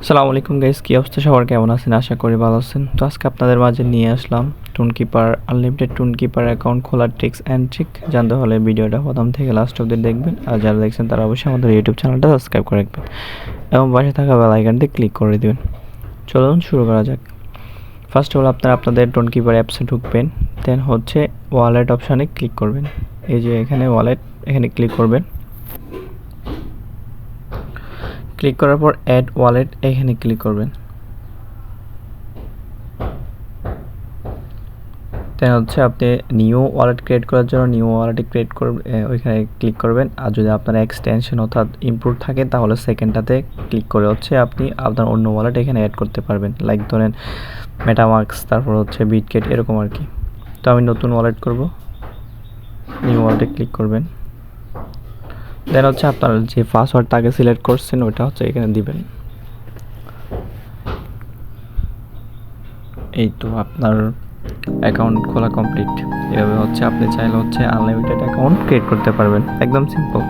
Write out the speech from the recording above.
আসসালামু আলাইকুম গাইস, কি অবস্থা সবার? কেমন আছেন? আশা করি ভালো আছেন। তো আজকে আপনাদের মাঝে নিয়ে আসলাম টুনকিপার আনলিমিটেড টুনকিপার অ্যাকাউন্ট খোলার ট্রিক্স অ্যান্ড ট্রিক। জানতে হলে ভিডিওটা প্রথম থেকে লাস্ট অবধি দেখবেন, আর যারা দেখছেন তারা অবশ্যই আমাদের ইউটিউব চ্যানেলটা সাবস্ক্রাইব করে রাখবেন এবং পাশে থাকা বেল আইকনটি ক্লিক করে দেবেন। চলুন শুরু করা যাক। ফার্স্ট অফ অল আপনারা আপনাদের টুনকিপার অ্যাপসে ঢুকবেন, দেন হচ্ছে ওয়ালেট অপশানে ক্লিক করবেন। এই যে এখানে ওয়ালেট, এখানে ক্লিক করবেন। ক্লিক করার পর অ্যাড ওয়ালেট এখানে ক্লিক করবেন। দেন হচ্ছে আপনি নিউ ওয়ালেট ক্রিয়েট করার জন্য নিউ ওয়ালেট ক্রিয়েট করবেন, ওইখানে ক্লিক করবেন। আর যদি আপনার এক্সটেনশন অর্থাৎ ইমপ্রুভ থাকে তাহলে সেকেন্ডটাতে ক্লিক করে হচ্ছে আপনি আপনার অন্য ওয়ালেট এখানে অ্যাড করতে পারবেন। লাইক ধরেন মেটামাক্স, তারপর হচ্ছে বিটগেট, এরকম আর কি। তো আমি নতুন ওয়ালেট করব, নিউ ওয়ালেটে ক্লিক করবেন। দেন হচ্ছে আপনার যে পাসওয়ার্ডটা আগে সিলেক্ট করছেন ওইটা হচ্ছে এখানে দিবেন। এই তো আপনার অ্যাকাউন্ট খোলা কমপ্লিট। এভাবে হচ্ছে আপনি চাইলে হচ্ছে আনলিমিটেড অ্যাকাউন্ট ক্রিয়েট করতে পারবেন, একদম সিম্পল।